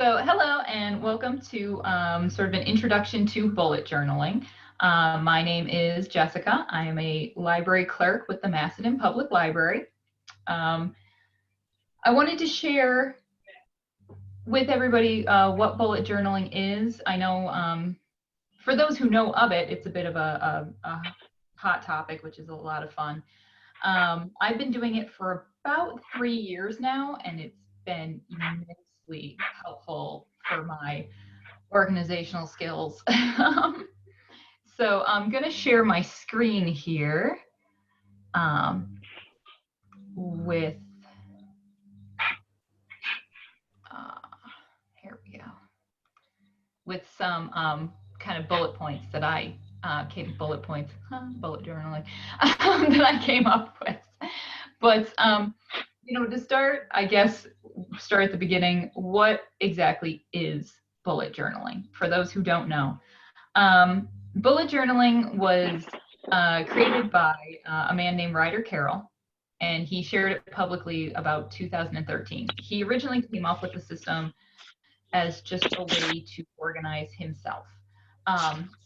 So hello and welcome to sort of an introduction to bullet journaling. My name is Jessica. I am a library clerk with the Macedon Public Library. Um, I wanted to share with everybody what bullet journaling is. I know for those who know of it, it's a bit of a hot topic, which is a lot of fun. I've been doing it for about 3 years now, and it's been immensely helpful for my organizational skills. So I'm going to share my screen here with, here we go, with some kind of bullet points that bullet journaling that I came up with. But, to start, I guess, start at the beginning, what exactly is bullet journaling? For those who don't know, bullet journaling was created by a man named Ryder Carroll, and he shared it publicly about 2013. He originally came up with the system as just a way to organize himself.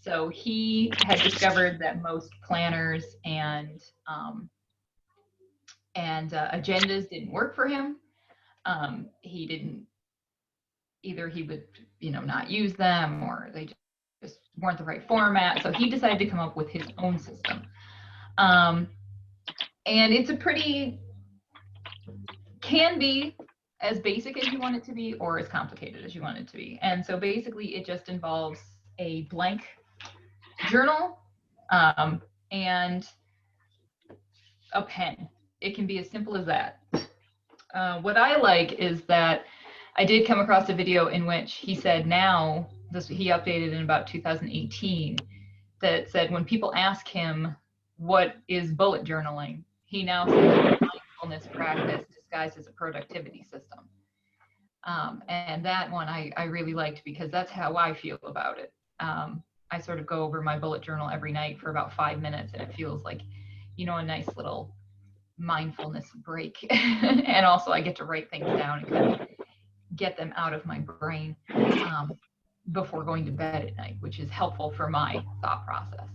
So he had discovered that most planners and agendas didn't work for him. He didn't either. He would, not use them, or they just weren't the right format. So he decided to come up with his own system. And it's can be as basic as you want it to be, or as complicated as you want it to be. And so basically it just involves a blank journal and a pen. It can be as simple as that. What I like is that I did come across a video in which he said he updated in about 2018, that said when people ask him what is bullet journaling, he now says a mindfulness practice disguised as a productivity system. And that one I really liked, because that's how I feel about it. I sort of go over my bullet journal every night for about 5 minutes, and it feels like, a nice little mindfulness break. And also I get to write things down and kind of get them out of my brain before going to bed at night, which is helpful for my thought process.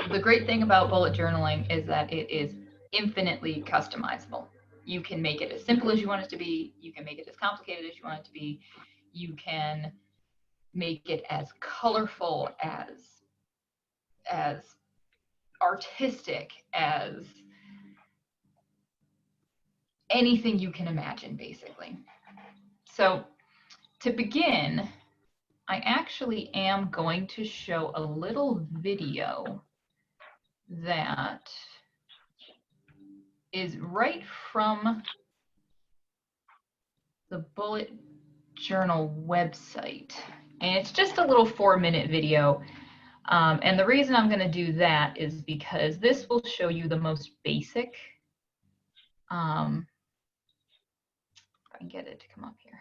The great thing about bullet journaling is that it is infinitely customizable. You can make it as simple as you want it to be. You can make it as complicated as you want it to be. You can make it as colorful, as artistic, as anything you can imagine, basically. So to begin, I actually am going to show a little video that is right from the bullet journal website. And it's just a little 4-minute video. And the reason I'm going to do that is because this will show you the most basic, if I can get it to come up here,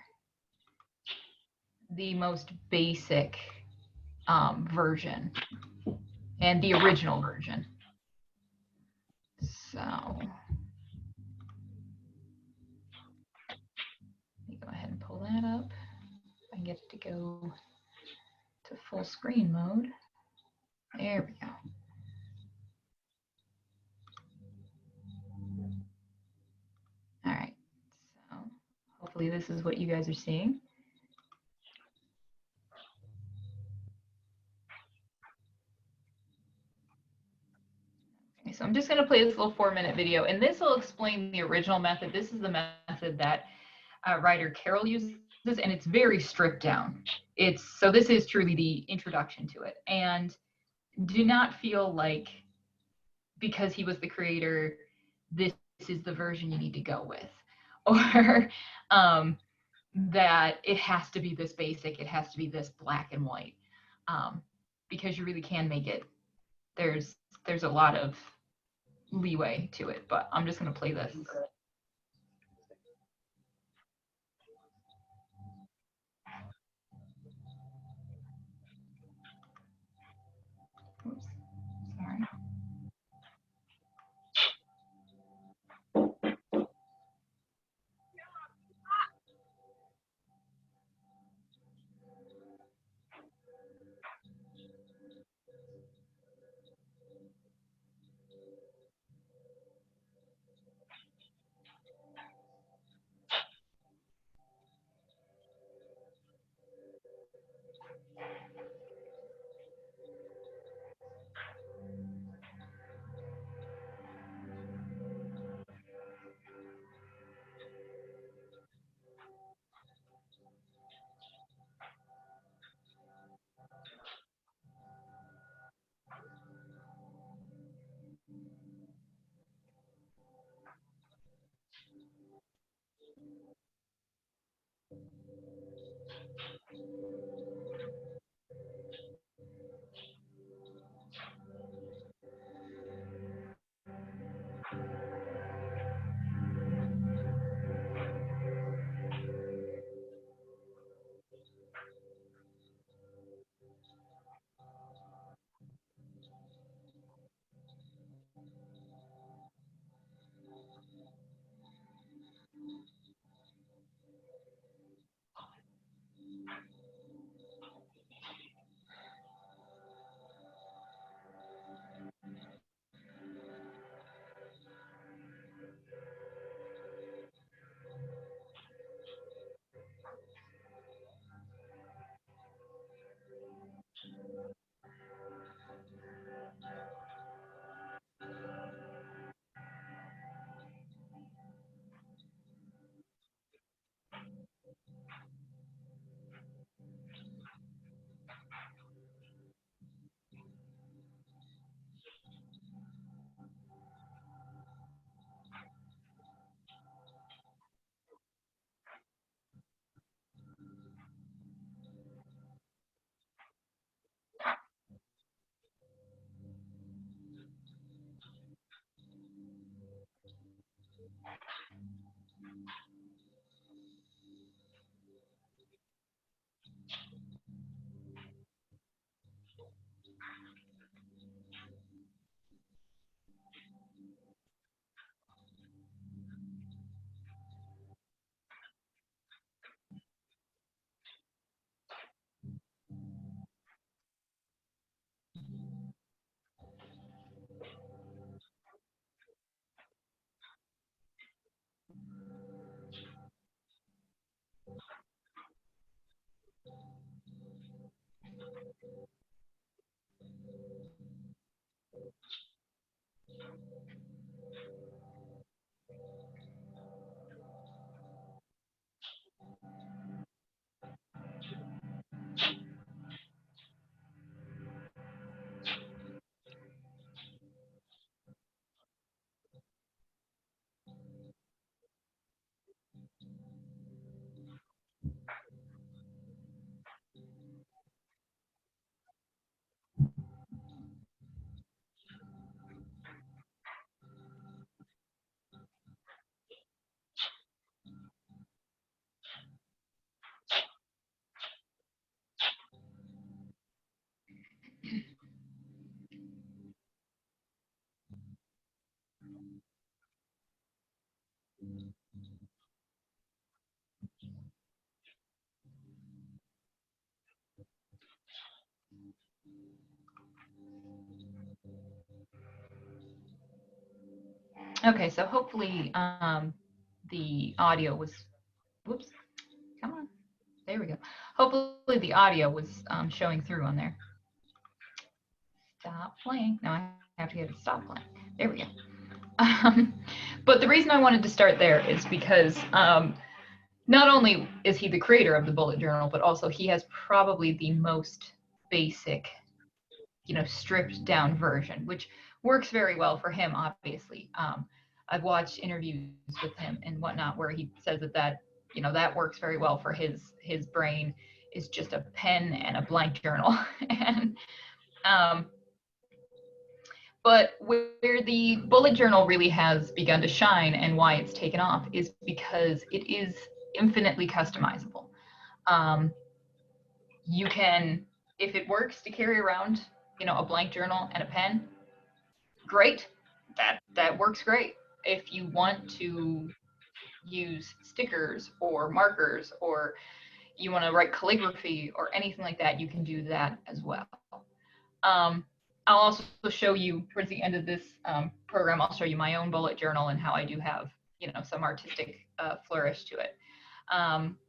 the most basic version and the original version. So let me go ahead and pull that up. I can get it to go to full screen mode. There we go. All right, so hopefully this is what you guys are seeing. Okay, so I'm just going to play this little 4-minute video, and this will explain the original method. This is the method that Ryder Carroll uses, and it's very stripped down. So this is truly the introduction to it. And do not feel like because he was the creator, this is the version you need to go with, or that it has to be this basic, it has to be this black and white, because you really can make it. There's a lot of leeway to it, but I'm just going to play this. Oops, sorry. Okay, so hopefully the audio was, whoops, come on, there we go. Hopefully the audio was showing through on there. Stop playing. Now I have to get it to stop playing. There we go. But the reason I wanted to start there is because not only is he the creator of the bullet journal, but also he has probably the most basic, stripped down version, which works very well for him, obviously. I've watched interviews with him and whatnot where he says that works very well for his brain is just a pen and a blank journal. And but where the bullet journal really has begun to shine and why it's taken off is because it is infinitely customizable. You can, if it works to carry around, a blank journal and a pen, great. That works great. If you want to use stickers or markers, or you want to write calligraphy or anything like that, you can do that as well. I'll also show you towards the end of this program, I'll show you my own bullet journal and how I do have, some artistic flourish to it.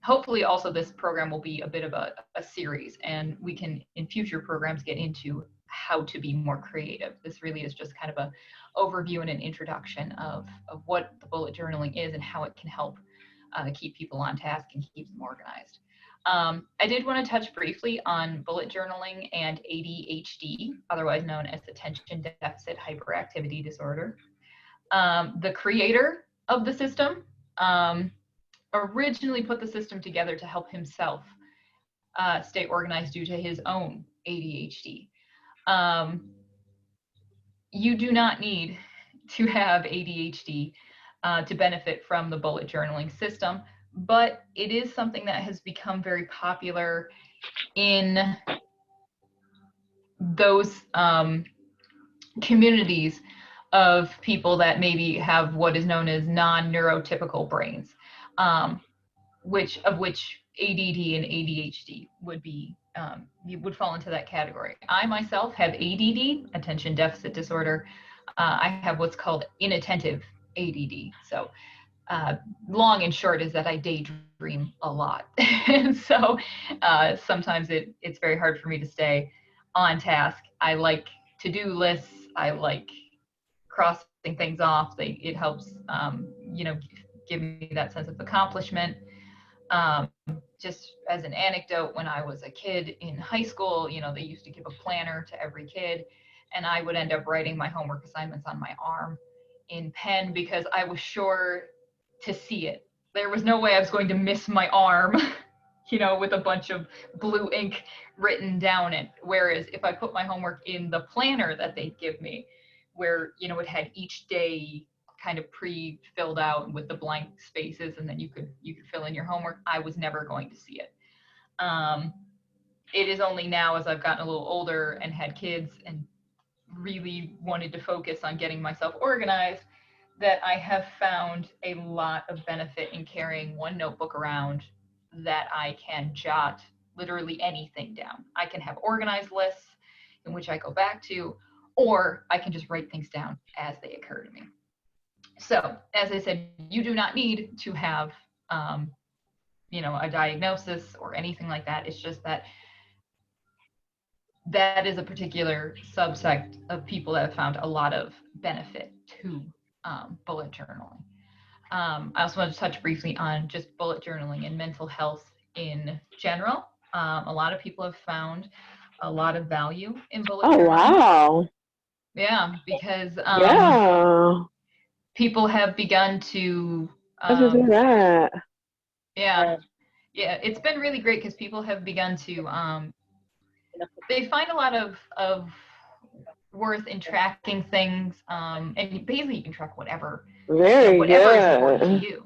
Hopefully also this program will be a bit of a series, and we can in future programs get into how to be more creative. This really is just kind of a overview and an introduction of what the bullet journaling is and how it can help keep people on task and keep them organized. I did want to touch briefly on bullet journaling and ADHD, otherwise known as attention deficit hyperactivity disorder. The creator of the system originally put the system together to help himself stay organized due to his own ADHD. Um, you do not need to have ADHD to benefit from the bullet journaling system, but it is something that has become very popular in those communities of people that maybe have what is known as non-neurotypical brains, which ADD and ADHD would be, would fall into that category. I myself have ADD, attention deficit disorder. I have what's called inattentive ADD. So long and short is that I daydream a lot. And so sometimes it's very hard for me to stay on task. I like to-do lists. I like crossing things off. It helps, give me that sense of accomplishment. Just as an anecdote, when I was a kid in high school, they used to give a planner to every kid, and I would end up writing my homework assignments on my arm in pen because I was sure to see it. There was no way I was going to miss my arm, with a bunch of blue ink written down it. Whereas if I put my homework in the planner that they give me, where, it had each day kind of pre-filled out with the blank spaces, and then you could fill in your homework, I was never going to see it. It is only now, as I've gotten a little older and had kids and really wanted to focus on getting myself organized, that I have found a lot of benefit in carrying one notebook around that I can jot literally anything down. I can have organized lists in which I go back to, or I can just write things down as they occur to me. So, as I said, you do not need to have, a diagnosis or anything like that. It's just that is a particular subsect of people that have found a lot of benefit to bullet journaling. I also want to touch briefly on just bullet journaling and mental health in general. A lot of people have found a lot of value in bullet journaling. Wow. Yeah, because Yeah. people have begun to Let's do that. yeah, it's been really great because people have begun to they find a lot of worth in tracking things, and basically you can track whatever Very whatever is important to good. you.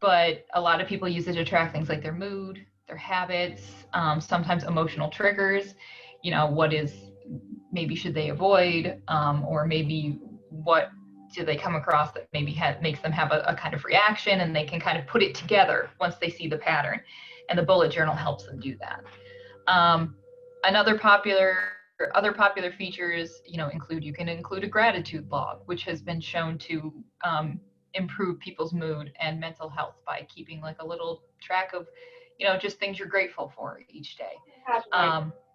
But a lot of people use it to track things like their mood, their habits, sometimes emotional triggers. What is maybe should they avoid, or maybe what do they come across that maybe makes them have a kind of reaction, and they can kind of put it together once they see the pattern. And the bullet journal helps them do that. Other popular features, include you can include a gratitude log, which has been shown to improve people's mood and mental health by keeping like a little track of, just things you're grateful for each day.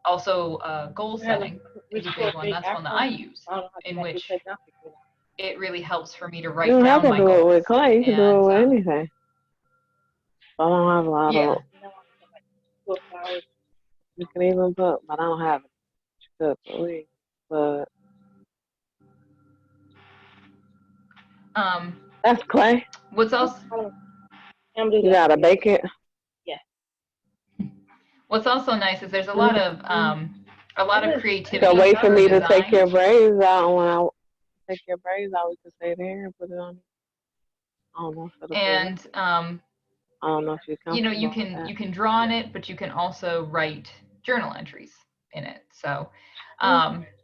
Also, goal setting is a big one. That's one that I use, in which it really helps for me to You write don't have down to my do it goals. with clay. You can do it with anything. I don't have a lot Yeah. of. You can even put, but I don't have it. Good, please. But that's clay. What's else? You gotta bake it. What's also nice is there's a lot of creativity. So wait for me to design. take your braids out. When I take your braids out, we can stay there and put it on. I don't know if And I don't know if you're comfortable. you can draw on it, but you can also write journal entries in it. So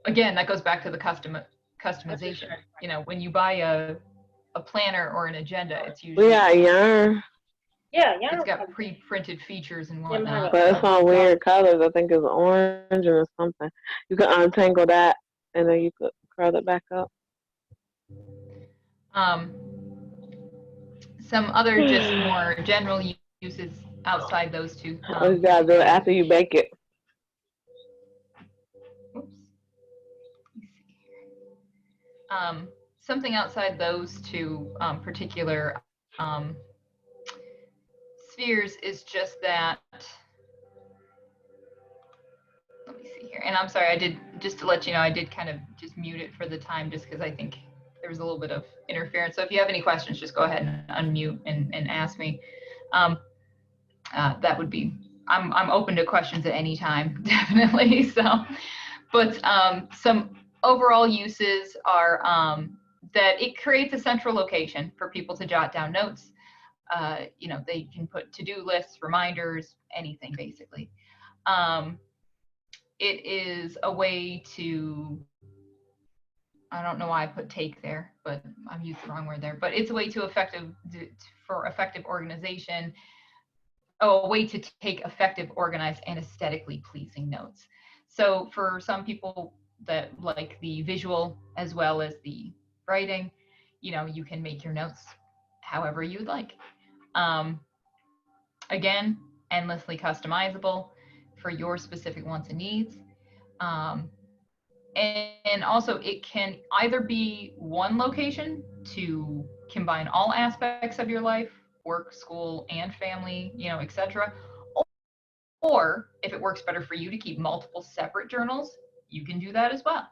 again, that goes back to the customization. When you buy a planner or an agenda, it's usually yarn. it's got pre-printed features and whatnot. But it's on weird colors. I think it's orange or something. You can untangle that and then you could curl it back up. Some other just more general uses outside those two. You gotta do it after you bake it. Oops. Something outside those two particular spheres is just that. Let me see here. And I'm sorry, I did, just to let you know, I did kind of just mute it for the time just because I think there was a little bit of interference. So if you have any questions, just go ahead and unmute and ask me. That would be, I'm open to questions at any time, definitely. So, but some overall uses are that it creates a central location for people to jot down notes. You know, they can put to-do lists, reminders, anything basically. It is a way to, I don't know why I put take there, but I'm used the wrong word there, but it's a way to for effective organization, a way to take effective, organized, and aesthetically pleasing notes. So for some people that like the visual as well as the writing, you know, you can make your notes however you'd like. Again, endlessly customizable for your specific wants and needs. And also it can either be one location to combine all aspects of your life, work, school, and family, you know, etc. Or if it works better for you to keep multiple separate journals, you can do that as well.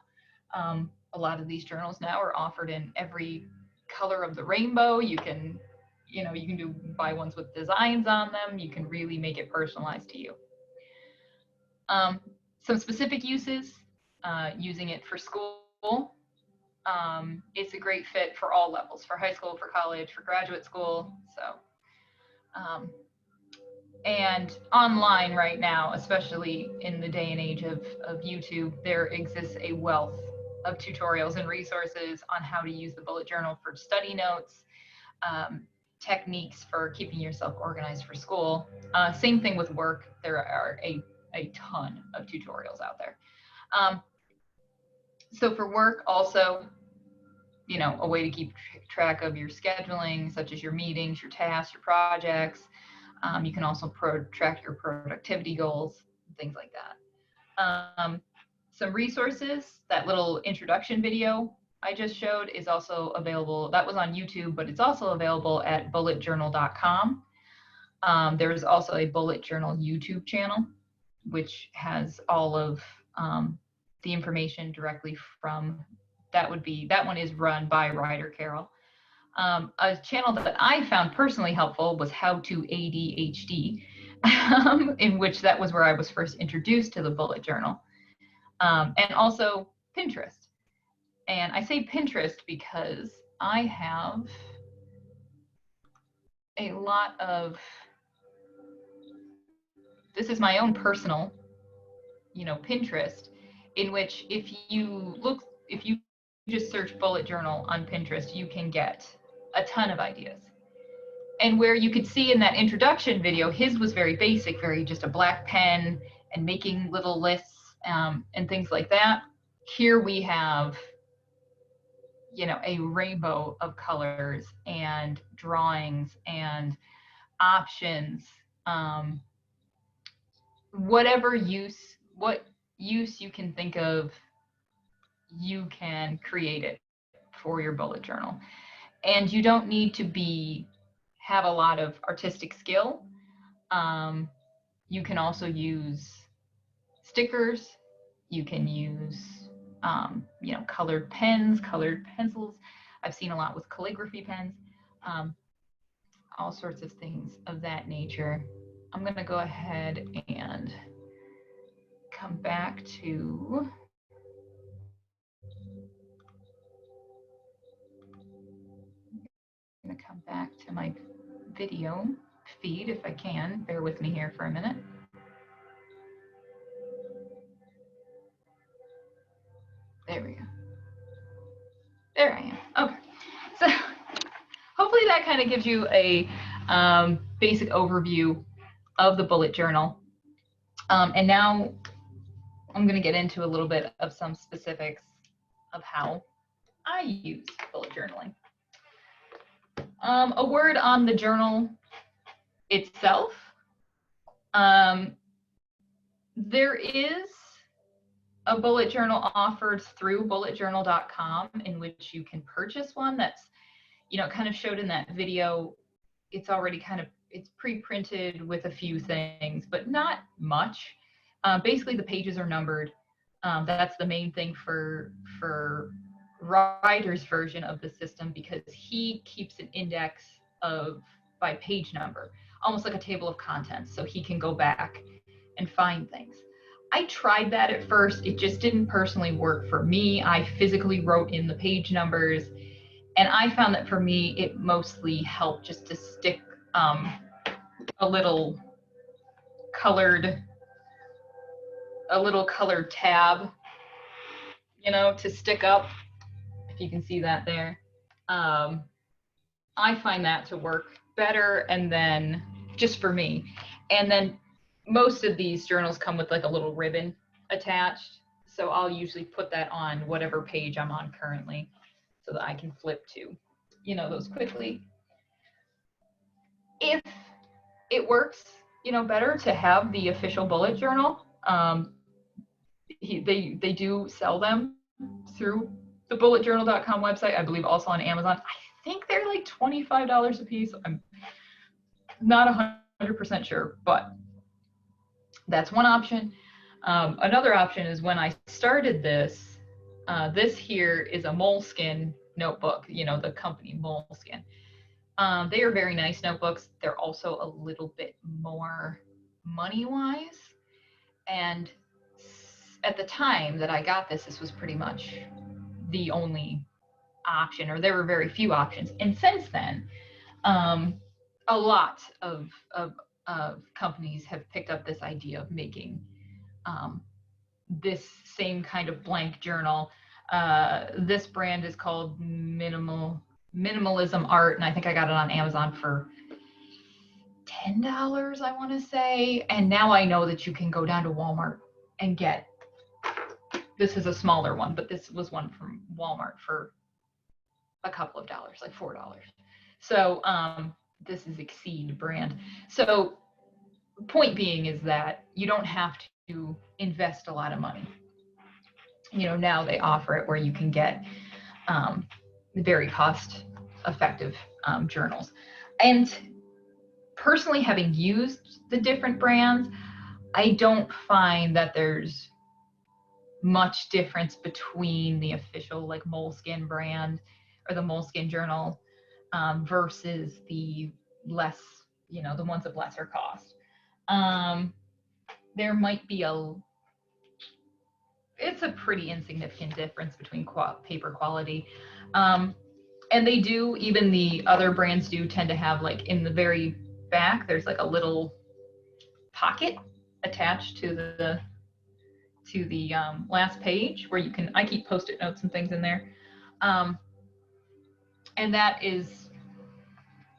A lot of these journals now are offered in every color of the rainbow. You can, you know, you can buy ones with designs on them. You can really make it personalized to you. Some specific uses, using it for school. It's a great fit for all levels, for high school, for college, for graduate school. So, and online right now, especially in the day and age of YouTube, there exists a wealth of tutorials and resources on how to use the bullet journal for study notes, techniques for keeping yourself organized for school. Same thing with work. There are a ton of tutorials out there. So for work also, you know, a way to keep track of your scheduling, such as your meetings, your tasks, your projects. You can also track your productivity goals, things like that. Some resources, that little introduction video I just showed is also available. That was on YouTube, but it's also available at bulletjournal.com. There is also a bullet journal YouTube channel, which has all of the information directly from, that one is run by Ryder Carroll. A channel that I found personally helpful was How to ADHD, in which that was where I was first introduced to the bullet journal. And also Pinterest. And I say Pinterest because I have a lot of, this is my own personal, you know, Pinterest, in which if you just search bullet journal on Pinterest, you can get a ton of ideas. And where you could see in that introduction video, his was very basic, very just a black pen and making little lists and things like that. Here we have, you know, a rainbow of colors and drawings and options. Whatever use, what use you can think of, you can create it for your bullet journal. And you don't need to have a lot of artistic skill. You can also use stickers. You can use, you know, colored pens, colored pencils. I've seen a lot with calligraphy pens, all sorts of things of that nature. I'm going to go ahead and come back to my video feed if I can. Bear with me here for a minute. There we go. There I am. Okay. So hopefully that kind of gives you a basic overview of the bullet journal. And now I'm going to get into a little bit of some specifics of how I use bullet journaling. A word on the journal itself. There is a bullet journal offered through bulletjournal.com in which you can purchase one that's, you know, kind of showed in that video. It's already it's pre-printed with a few things, but not much. Basically the pages are numbered. That's the main thing for writer's version of the system because he keeps an index of by page number, almost like a table of contents, so he can go back and find things. I tried that at first. It just didn't personally work for me. I physically wrote in the page numbers, and I found that for me, it mostly helped just to stick a little colored, tab, to stick up. If you can see that there. I find that to work better, and then just for me. And then most of these journals come with like a little ribbon attached. So I'll usually put that on whatever page I'm on currently so that I can flip to, those quickly. If it works, better to have the official bullet journal, they do sell them through the bulletjournal.com website, I believe also on Amazon. I think they're like $25 a piece. I'm not 100% sure, but that's one option. Another option is when I started this, this here is a Moleskine notebook, the company Moleskine. They are very nice notebooks. They're also a little bit more money-wise. And at the time that I got this, this was pretty much the only option, or there were very few options. And since then, a lot of companies have picked up this idea of making this same kind of blank journal. This brand is called Minimalism Art, and I think I got it on Amazon for $10, I want to say. And now I know that you can go down to Walmart and get, this is a smaller one, but this was one from Walmart for a couple of dollars, like $4. So this is Exceed brand. So point being is that you don't have to invest a lot of money. Now they offer it where you can get very cost effective journals. And personally, having used the different brands, I don't find that there's much difference between the official like Moleskine brand or the Moleskine journal versus the less, the ones of lesser cost. There might be it's a pretty insignificant difference between paper quality. And they do, even the other brands do tend to have like in the very back, there's like a little pocket attached to the last page where you can, I keep Post-it notes and things in there. And that is,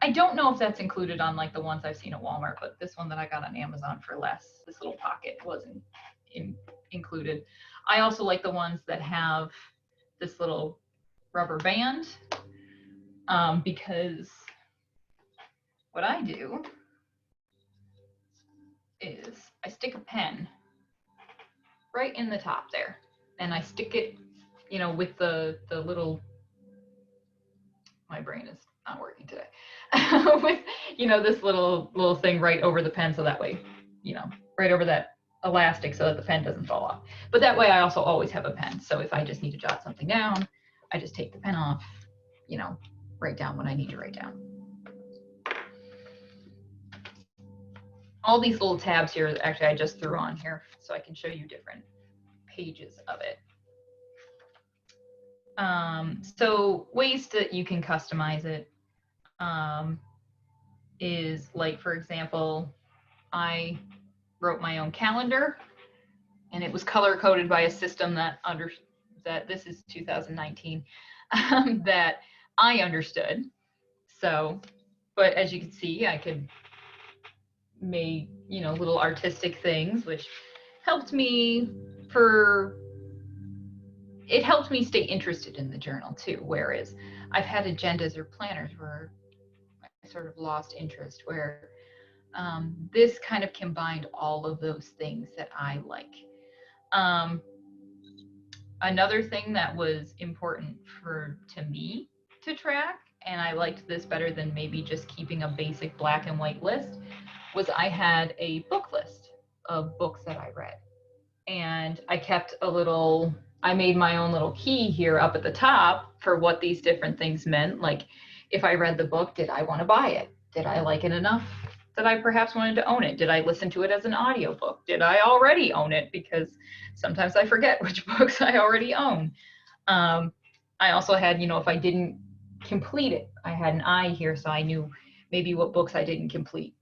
I don't know if that's included on like the ones I've seen at Walmart, but this one that I got on Amazon for less, this little pocket wasn't included. I also like the ones that have this little rubber band because what I do is I stick a pen right in the top there, and I stick it, with the little, my brain is not working today, with, this little thing right over the pen, so that way, right over that elastic so that the pen doesn't fall off. But that way I also always have a pen, so if I just need to jot something down, I just take the pen off, write down what I need to write down. All these little tabs here, actually I just threw on here so I can show you different pages of it. So ways that you can customize it is like, for example, I wrote my own calendar, and it was color coded by a system that this is 2019 that I understood. So, but as you can see, I could make, little artistic things, which helped me it helped me stay interested in the journal too. Whereas I've had agendas or planners where I sort of lost interest, where this kind of combined all of those things that I like. Another thing that was important to me to track, and I liked this better than maybe just keeping a basic black and white list, was I had a book list of books that I read. And I kept a little I made my own little key here up at the top for what these different things meant. Like if I read the book, did I want to buy it? Did I like it enough that I perhaps wanted to own it? Did I listen to it as an audiobook? Did I already own it? Because sometimes I forget which books I already own. I also had, if I didn't complete it, I had an eye here, so I knew maybe what books I didn't complete.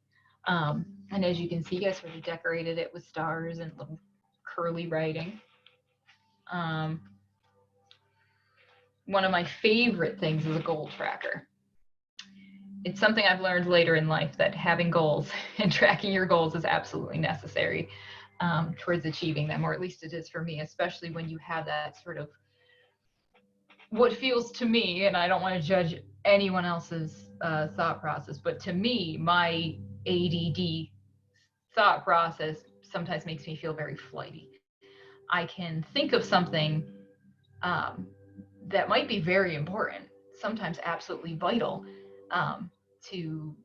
And as you can see, I sort of decorated it with stars and little curly writing. One of my favorite things is a goal tracker. It's something I've learned later in life that having goals and tracking your goals is absolutely necessary towards achieving them, or at least it is for me, especially when you have that sort of what feels to me, and I don't want to judge anyone else's thought process, but to me, my ADD thought process sometimes makes me feel very flighty. I can think of something that might be very important, sometimes absolutely vital to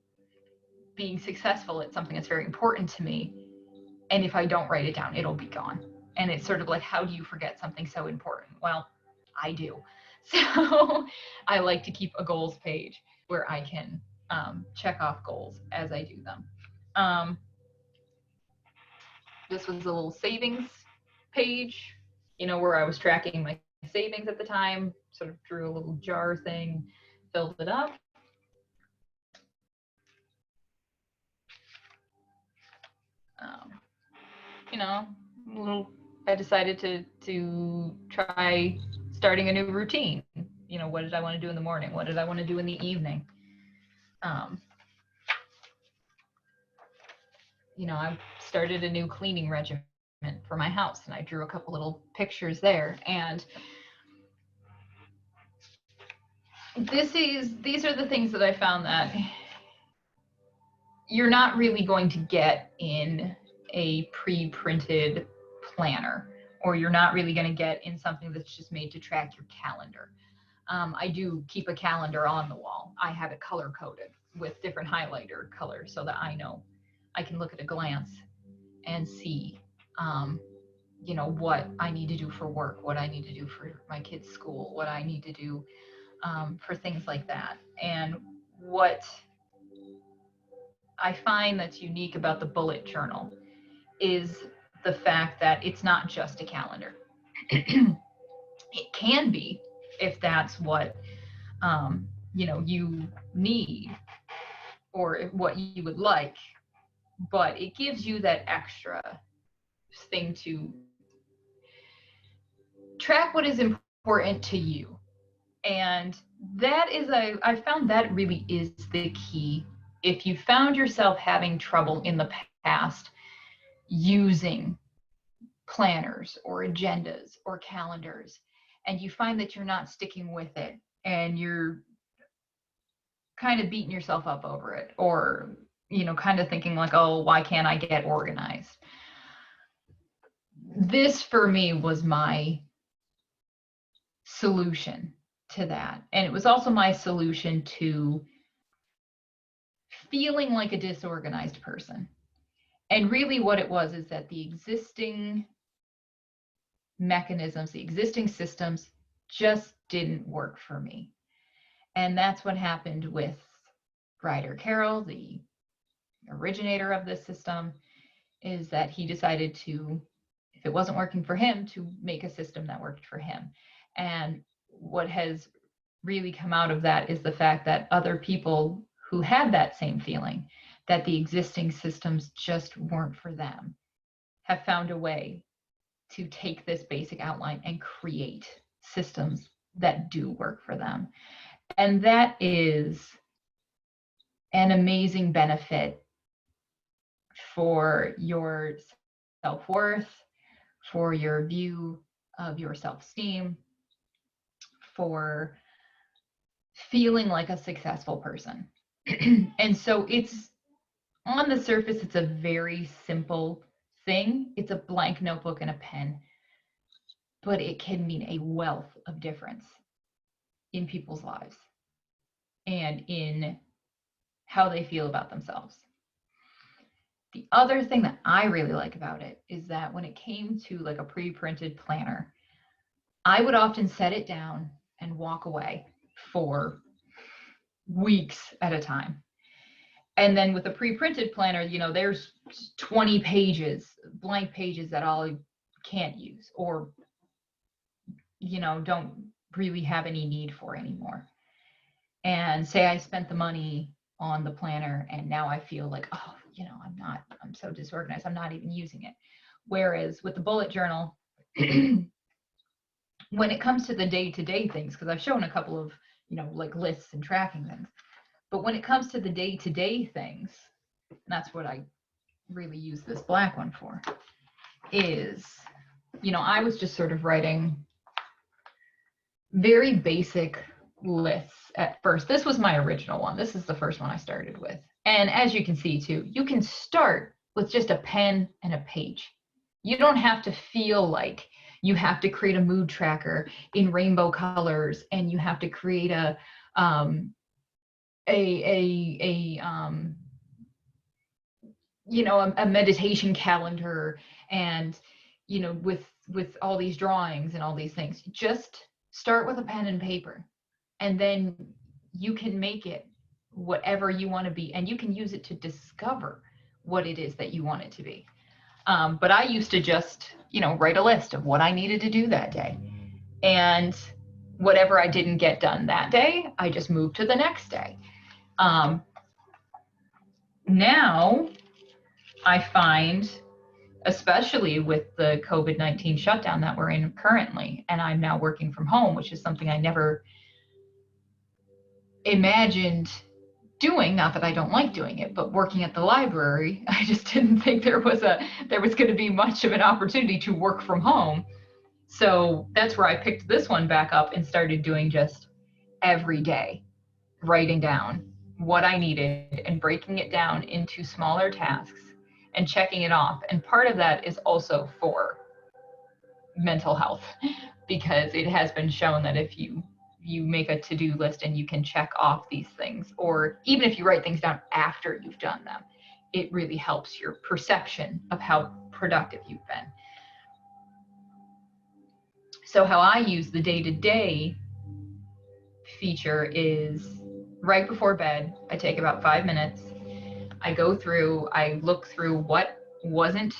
being successful at something that's very important to me. And if I don't write it down, it'll be gone. And it's sort of like, how do you forget something so important? Well, I do. So I like to keep a goals page where I can check off goals as I do them. This was a little savings page, where I was tracking my savings at the time, sort of drew a little jar thing, filled it up. I decided to try starting a new routine. What did I want to do in the morning? What did I want to do in the evening? I started a new cleaning regimen for my house, and I drew a couple little pictures there. And these are the things that I found that you're not really going to get in a pre-printed planner, or you're not really going to get in something that's just made to track your calendar. I do keep a calendar on the wall. I have it color coded with different highlighter colors so that I know I can look at a glance and see, what I need to do for work, what I need to do for my kids' school, what I need to do for things like that. And what I find that's unique about the bullet journal is the fact that it's not just a calendar. It can be, if that's what you need or what you would like, but it gives you that extra thing to track what is important to you. And that is I found that really is the key. If you found yourself having trouble in the past using planners or agendas or calendars, and you find that you're not sticking with it, and you're kind of beating yourself up over it, or kind of thinking like, oh, why can't I get organized? This for me was my solution to that. And it was also my solution to feeling like a disorganized person. And really what it was is that the existing mechanisms, the existing systems just didn't work for me. And that's what happened with Ryder Carroll, the originator of this system, is that he decided to, if it wasn't working for him, to make a system that worked for him. And what has really come out of that is the fact that other people who had that same feeling, that the existing systems just weren't for them, have found a way to take this basic outline and create systems that do work for them. And that is an amazing benefit for your self-worth, for your view of your self-esteem, for feeling like a successful person. And so it's, on the surface, it's a very simple thing. It's a blank notebook and a pen, but it can mean a wealth of difference in people's lives and in how they feel about themselves. The other thing that I really like about it is that when it came to like a pre-printed planner, I would often set it down and walk away for weeks at a time. And then with a pre-printed planner, you know, there's 20 pages, blank pages that I can't use or, you know, don't really have any need for anymore. And say I spent the money on the planner and now I feel like, oh, you know, I'm so disorganized, I'm not even using it. Whereas with the bullet journal, when it comes to the day-to-day things, because I've shown a couple of, you know, like lists and tracking things, but when it comes to the day-to-day things, and that's what I really use this black one for, is, you know, I was just sort of writing very basic lists at first. This was my original one. This is the first one I started with. And as you can see too, you can start with just a pen and a page. You don't have to feel like you have to create a mood tracker in rainbow colors and you have to create a you know, a meditation calendar and, you know, with all these drawings and all these things. Just start with a pen and paper, and then you can make it whatever you want to be, and you can use it to discover what it is that you want it to be. But I used to just, you know, write a list of what I needed to do that day. And whatever I didn't get done that day, I just moved to the next day. Now I find, especially with the COVID-19 shutdown that we're in currently, and I'm now working from home, which is something I never imagined doing, not that I don't like doing it, but working at the library, I just didn't think there was going to be much of an opportunity to work from home. So that's where I picked this one back up and started doing just every day, writing down what I needed and breaking it down into smaller tasks and checking it off. And part of that is also for mental health, because it has been shown that if you make a to-do list and you can check off these things, or even if you write things down after you've done them, it really helps your perception of how productive you've been. So how I use the day-to-day feature is right before bed, I take about 5 minutes. I go through, I look through what wasn't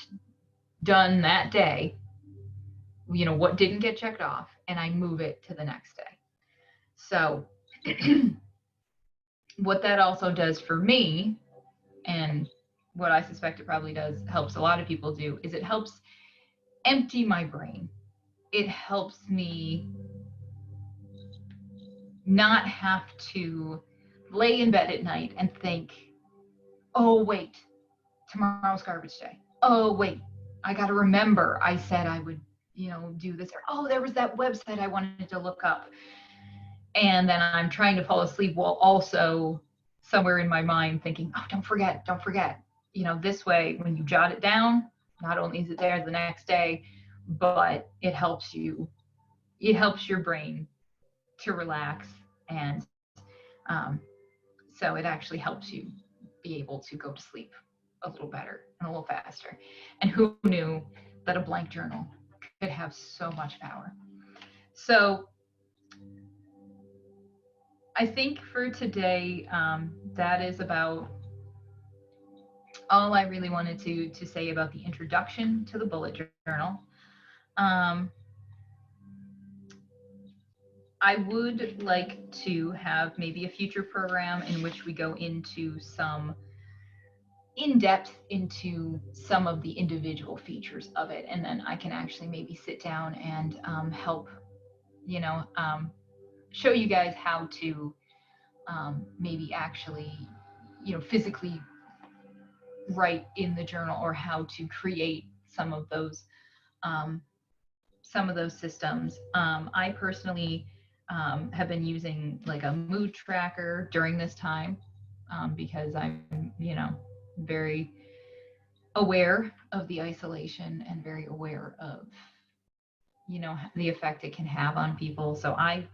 done that day, you know, what didn't get checked off, and I move it to the next day. So what that also does for me, and what I suspect it probably helps a lot of people do, is it helps empty my brain. It helps me not have to lay in bed at night and think, oh, wait, tomorrow's garbage day. Oh, wait, I got to remember I said I would, you know, do this. Or, oh, there was that website I wanted to look up. And then I'm trying to fall asleep while also somewhere in my mind thinking, oh, don't forget. You know, this way, when you jot it down, not only is it there the next day, but it helps your brain to relax. And so it actually helps you be able to go to sleep a little better and a little faster. And who knew that a blank journal could have so much power? So I think for today, that is about all I really wanted to say about the introduction to the bullet journal. I would like to have maybe a future program in which we go into some in-depth into some of the individual features of it, and then I can actually maybe sit down and help, you know, show you guys how to maybe actually, you know, physically write in the journal, or how to create some of those systems. I personally have been using like a mood tracker during this time because I'm, you know, very aware of the isolation and very aware of, you know, the effect it can have on people. So I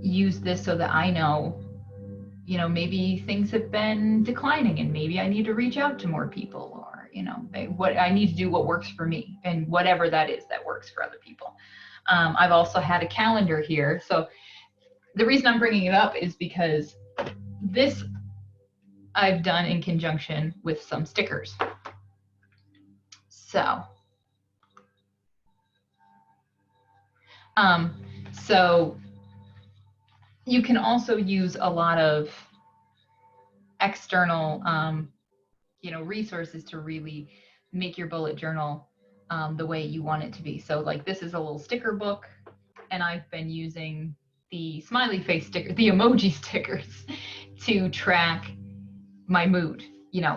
use this so that I know, you know, maybe things have been declining and maybe I need to reach out to more people, or, you know, what I need to do, what works for me, and whatever that is that works for other people. I've also had a calendar here. So the reason I'm bringing it up is because this I've done in conjunction with some stickers. So, so you can also use a lot of external, resources to really make your bullet journal the way you want it to be. So like this is a little sticker book, and I've been using the smiley face sticker, the emoji stickers, to track my mood,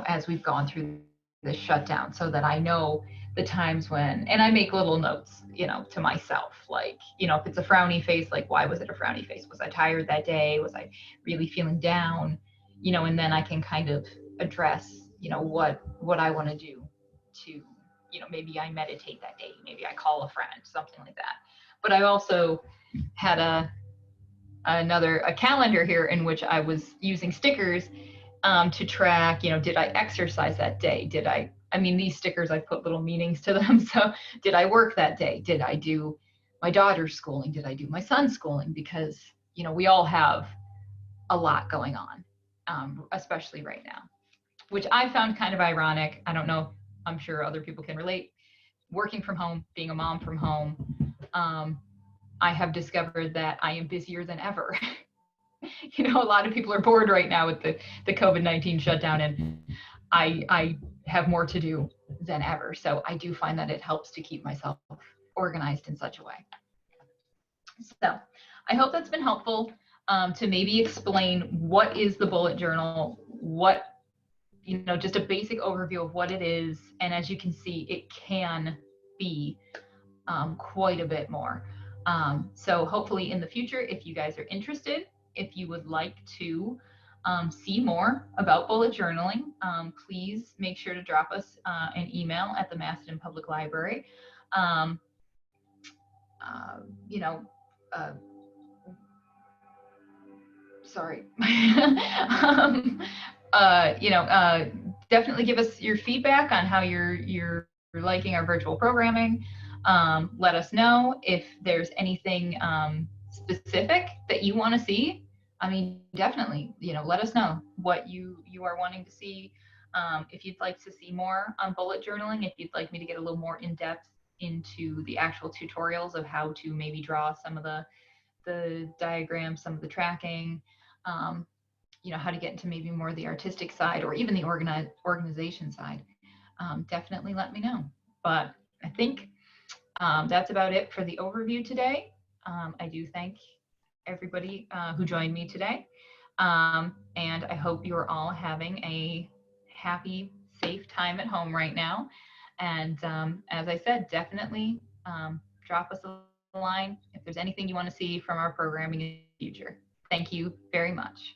as we've gone through this shutdown, so that I know the times when, and I make little notes, to myself, like, if it's a frowny face, like, why was it a frowny face? Was I tired that day? Was I really feeling down? And then I can kind of address, what I want to do to, maybe I meditate that day, maybe I call a friend, something like that. But I also had a calendar here in which I was using stickers to track, did I exercise that day? These stickers, I put little meanings to them. So did I work that day? Did I do my daughter's schooling? Did I do my son's schooling? Because, we all have a lot going on, especially right now, which I found kind of ironic. I don't know. I'm sure other people can relate. Working from home, being a mom from home, I have discovered that I am busier than ever. A lot of people are bored right now with the COVID-19 shutdown, and I have more to do than ever. So I do find that it helps to keep myself organized in such a way. So I hope that's been helpful to maybe explain what is the bullet journal, what, just a basic overview of what it is. And as you can see, it can be quite a bit more. So hopefully in the future, if you guys are interested, if you would like to see more about bullet journaling, please make sure to drop us an email at the Macedon Public Library. Sorry. Definitely give us your feedback on how you're liking our virtual programming. Let us know if there's anything specific that you want to see. Definitely, let us know what you are wanting to see. If you'd like to see more on bullet journaling, if you'd like me to get a little more in depth into the actual tutorials of how to maybe draw some of the diagrams, some of the tracking, how to get into maybe more of the artistic side or even the organization side, definitely let me know. But I think that's about it for the overview today. I do thank everybody who joined me today. And I hope you're all having a happy, safe time at home right now. And as I said, definitely drop us a line if there's anything you want to see from our programming in the future. Thank you very much.